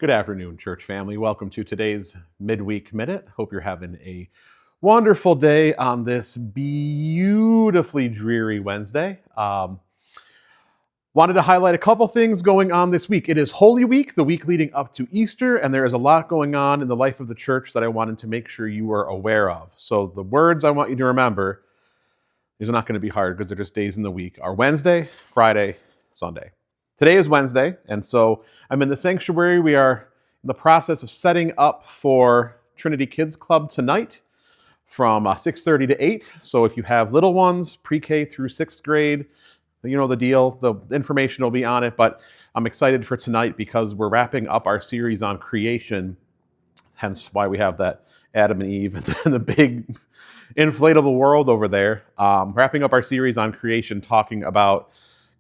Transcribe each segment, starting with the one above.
Good afternoon, church family. Welcome to today's Midweek Minute. Hope you're having a wonderful day on this beautifully dreary Wednesday. Wanted to highlight a couple things going on this week. It is Holy Week, the week leading up to Easter, and there is a lot going on in the life of the church that I wanted to make sure you were aware of. So the words I want you to remember, these are not going to be hard because they're just days in the week, are Wednesday, Friday, Sunday. Today is Wednesday, and so I'm in the sanctuary. We are in the process of setting up for Trinity Kids Club tonight from 6:30 to 8. So if you have little ones, pre-K through 6th grade, you know the deal. The information will be on it, but I'm excited for tonight because we're wrapping up our series on creation, hence why we have that Adam and Eve and the big inflatable world over there. Wrapping up our series on creation, talking about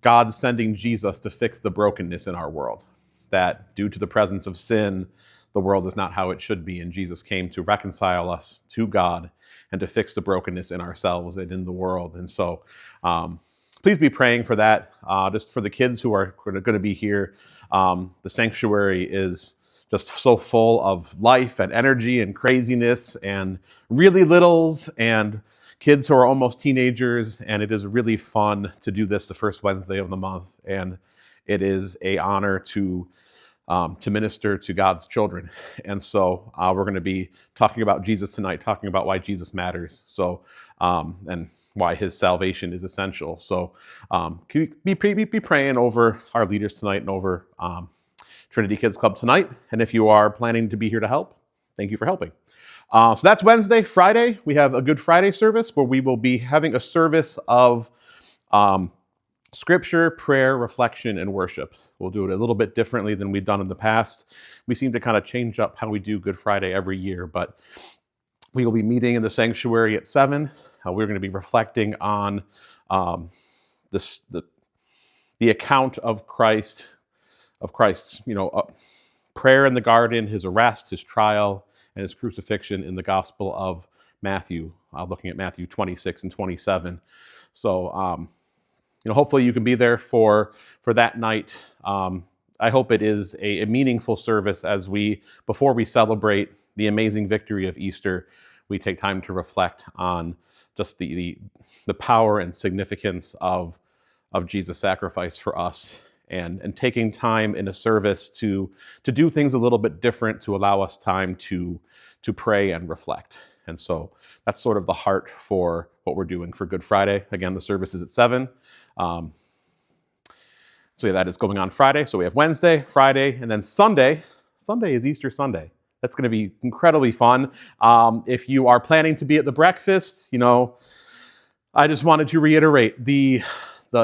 God sending Jesus to fix the brokenness in our world. That due to the presence of sin, the world is not how it should be, and Jesus came to reconcile us to God and to fix the brokenness in ourselves and in the world. And so please be praying for that. Just for the kids who are going to be here, the sanctuary is just so full of life and energy and craziness and really littles and kids who are almost teenagers, and it is really fun to do this the first Wednesday of the month, and it is an honor to minister to God's children. And so we're going to be talking about Jesus tonight, talking about why Jesus matters, so and why his salvation is essential. So can you be praying over our leaders tonight and over Trinity Kids Club tonight, and if you are planning to be here to help, thank you for helping. So that's Wednesday. Friday, we have a Good Friday service where we will be having a service of scripture, prayer, reflection, and worship. We'll do it a little bit differently than we've done in the past. We seem to kind of change up how we do Good Friday every year, but we will be meeting in the sanctuary at 7. We're going to be reflecting on the account of Christ's prayer in the garden, his arrest, his trial, and his crucifixion in the Gospel of Matthew, looking at Matthew 26 and 27. So, hopefully you can be there for that night. I hope it is a meaningful service as before we celebrate the amazing victory of Easter, we take time to reflect on just the power and significance of Jesus' sacrifice for us, and taking time in a service to do things a little bit different, to allow us time to pray and reflect. And so that's sort of the heart for what we're doing for Good Friday. Again, the service is at 7. So that is going on Friday. So we have Wednesday, Friday, and then Sunday. Sunday is Easter Sunday. That's going to be incredibly fun. If you are planning to be at the breakfast, I just wanted to reiterate the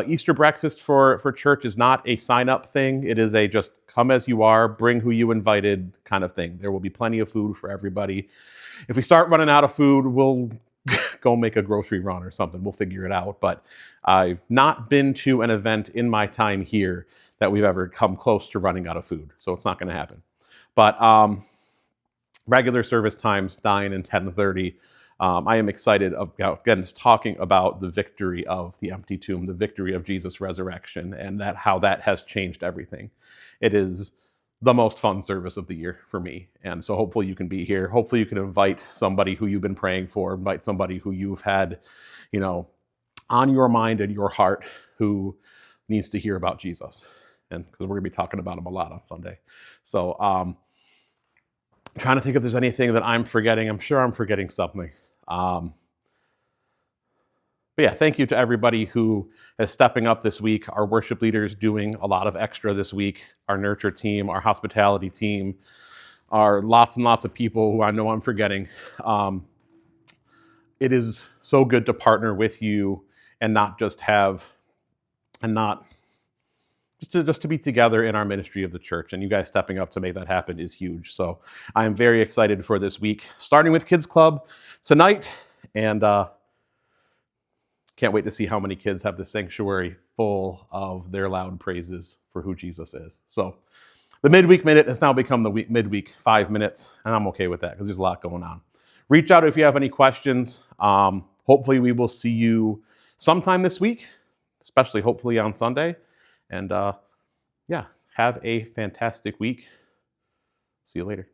Easter breakfast for church is not a sign-up thing. It is a just come as you are, bring who you invited kind of thing. There will be plenty of food for everybody. If we start running out of food, we'll go make a grocery run or something. We'll figure it out. But I've not been to an event in my time here that we've ever come close to running out of food. So it's not going to happen. But regular service times, 9 and 10:30. I am excited about, again, talking about the victory of the empty tomb, the victory of Jesus' resurrection, and how that has changed everything. It is the most fun service of the year for me. And so hopefully you can be here. Hopefully you can invite somebody who you've been praying for, invite somebody who you've had, on your mind and your heart who needs to hear about Jesus. And because we're going to be talking about him a lot on Sunday. So I'm trying to think if there's anything that I'm forgetting. I'm sure I'm forgetting something. But yeah, thank you to everybody who is stepping up this week. Our worship leaders doing a lot of extra this week. Our nurture team, our hospitality team, our lots and lots of people who I know I'm forgetting. It is so good to partner with you and just to be together in our ministry of the church, and you guys stepping up to make that happen is huge. So I am very excited for this week, starting with Kids Club tonight, and can't wait to see how many kids have the sanctuary full of their loud praises for who Jesus is. So the Midweek Minute has now become the Midweek 5 minutes, and I'm okay with that because there's a lot going on. Reach out if you have any questions. Hopefully we will see you sometime this week, especially hopefully on Sunday. And have a fantastic week. See you later.